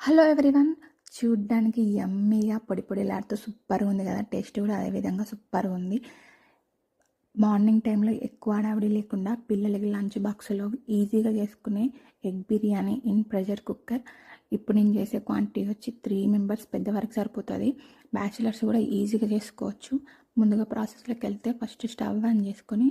Hello everyone. చూడ్డానికి యమ్మీగా పొడి పొడిలాడుతూ సూపర్గా ఉంది కదా. టేస్ట్ కూడా అదేవిధంగా సూపర్గా ఉంది. మార్నింగ్ టైంలో ఎక్కువ హడావిడి లేకుండా పిల్లలకి లంచ్ బాక్స్లో ఈజీగా చేసుకునే egg biryani in pressure cooker. ఇప్పుడు నేను చేసే క్వాంటిటీ వచ్చి 3 మెంబర్స్ పెద్దవారికి సరిపోతుంది. బ్యాచిలర్స్ కూడా ఈజీగా చేసుకోవచ్చు. ముందుగా ప్రాసెస్లోకి వెళ్తే ఫస్ట్ స్టవ్ ఆన్ చేసుకొని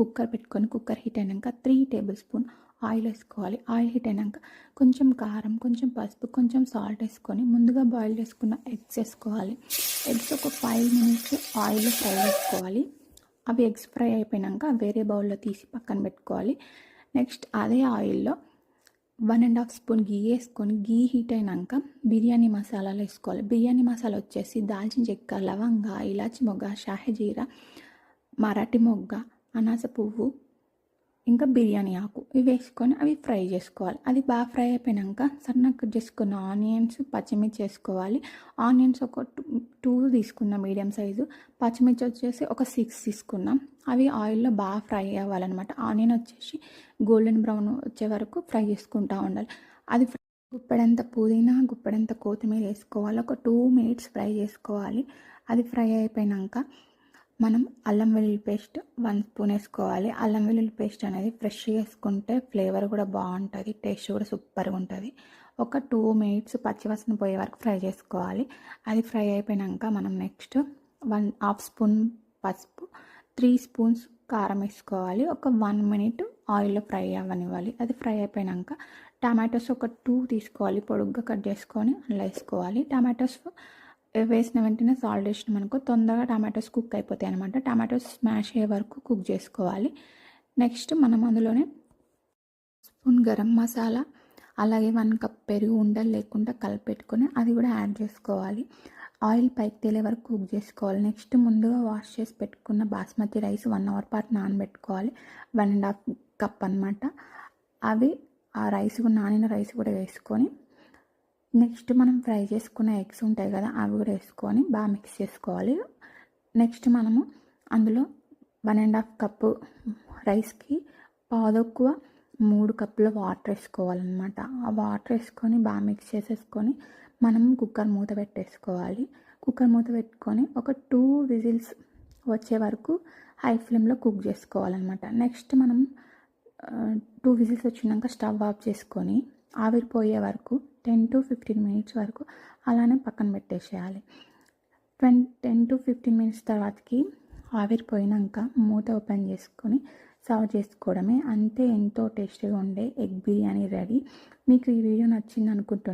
కుక్కర్ పెట్టుకొని కుక్కర్ హీట్ అయినాక 3 టేబుల్ స్పూన్ ఆయిల్ వేసుకోవాలి. ఆయిల్ హీట్ అయినాక కొంచెం కారం, కొంచెం పసుపు, కొంచెం సాల్ట్ వేసుకొని ముందుగా బాయిల్ చేసుకున్న ఎగ్స్ వేసుకోవాలి. ఎగ్స్ ఒక 5 మినిట్స్ ఆయిల్లో ఫ్రై చేసుకోవాలి. అవి ఎగ్స్ ఫ్రై అయిపోయాక వేరే బౌల్లో తీసి పక్కన పెట్టుకోవాలి. నెక్స్ట్ అదే ఆయిల్లో 1.5 స్పూన్ గీ వేసుకొని గీ హీట్ అయినాక బిర్యానీ మసాలాలు వేసుకోవాలి. బిర్యానీ మసాలా వచ్చేసి దాల్చిన చెక్క, లవంగ, ఇలాచి మొగ్గ, షాహీజీరా, మరాఠీ మొగ్గ, అనాస పువ్వు, ఇంకా బిర్యానీ ఆకు ఇవి వేసుకొని అవి ఫ్రై చేసుకోవాలి. అది బాగా ఫ్రై అయిపోయాక సన్నగా కట్ చేసుకున్న ఆనియన్స్, పచ్చిమిర్చి వేసుకోవాలి. ఆనియన్స్ ఒక 2 తీసుకున్నాం మీడియం సైజు. పచ్చిమిర్చి వచ్చేసి ఒక 6 తీసుకున్నాం. అవి ఆయిల్లో బాగా ఫ్రై అవ్వాలన్నమాట. ఆనియన్ వచ్చేసి గోల్డెన్ బ్రౌన్ వచ్చే వరకు ఫ్రై చేసుకుంటూ ఉండాలి. అది గుప్పెడంత పుదీనా, గుప్పెడంత కొత్తిమీర వేసుకోవాలి. ఒక 2 మినిట్స్ ఫ్రై చేసుకోవాలి. అది ఫ్రై అయిపోయాక మనం అల్లం వెల్లుల్లి పేస్ట్ 1 స్పూన్ వేసుకోవాలి. అల్లం వెల్లుల్లి పేస్ట్ అనేది ఫ్రెష్గా వేసుకుంటే ఫ్లేవర్ కూడా బాగుంటుంది, టేస్ట్ కూడా సూపర్గా ఉంటుంది. ఒక 2 మినిట్స్ పచ్చివాసన పోయే వరకు ఫ్రై చేసుకోవాలి. అది ఫ్రై అయిపోయాక మనం నెక్స్ట్ 1/2 స్పూన్ పసుపు, 3 స్పూన్స్ కారం వేసుకోవాలి. ఒక 1 మినిట్ ఆయిల్లో ఫ్రై అవ్వనివ్వాలి. అది ఫ్రై అయిపోయాక టమాటోస్ ఒక 2 తీసుకోవాలి, పొడుగ్గా కట్ చేసుకొని అందులో వేసుకోవాలి. టమాటోస్ వేసిన వెంటనే సాల్ట్ వేసినాం అనుకో తొందరగా టమాటోస్ కుక్ అయిపోతాయి అనమాట. టమాటోస్ స్మాష్ అయ్యే వరకు కుక్ చేసుకోవాలి. నెక్స్ట్ మనం అందులోనే స్పూన్ గరం మసాలా, అలాగే 1 కప్ పెరుగు ఉండలు లేకుండా కలిపెట్టుకొని అది కూడా యాడ్ చేసుకోవాలి. ఆయిల్ పైకి తేలే వరకు కుక్ చేసుకోవాలి. నెక్స్ట్ ముందుగా వాష్ చేసి పెట్టుకున్న బాస్మతి రైస్ 1 అవర్ పాటు నానబెట్టుకోవాలి. 1.5 కప్ అనమాట. అవి ఆ రైస్ నానిన రైస్ కూడా వేసుకొని నెక్స్ట్ మనం ఫ్రై చేసుకున్న ఎగ్స్ ఉంటాయి కదా అవి కూడా వేసుకొని బాగా మిక్స్ చేసుకోవాలి. నెక్స్ట్ మనము అందులో 1.5 కప్పు రైస్కి పాదొక్కువ 3 కప్పుల వాటర్ వేసుకోవాలన్నమాట. ఆ వాటర్ వేసుకొని బాగా మిక్స్ చేసేసుకొని మనం కుక్కర్ మూత పెట్టేసుకోవాలి. కుక్కర్ మూత పెట్టుకొని ఒక 2 విజిల్స్ వచ్చే వరకు హై ఫ్లేమ్లో కుక్ చేసుకోవాలన్నమాట. నెక్స్ట్ మనం 2 విజిల్స్ వచ్చినాక స్టవ్ ఆఫ్ చేసుకొని ఆవిరిపోయే వరకు 10 to 15 మినిట్స్ వరకు అలానే పక్కన పెట్టేసేయాలి. 10 to 15 మినిట్స్ తర్వాతకి ఆవిరిపోయినాక మూత ఓపెన్ చేసుకొని సర్వ్ చేసుకోవడమే. అంతే, ఎంతో టేస్టీగా ఉండే ఎగ్ బిర్యానీ రెడీ. మీకు ఈ వీడియో నచ్చింది అనుకుంటున్నాను.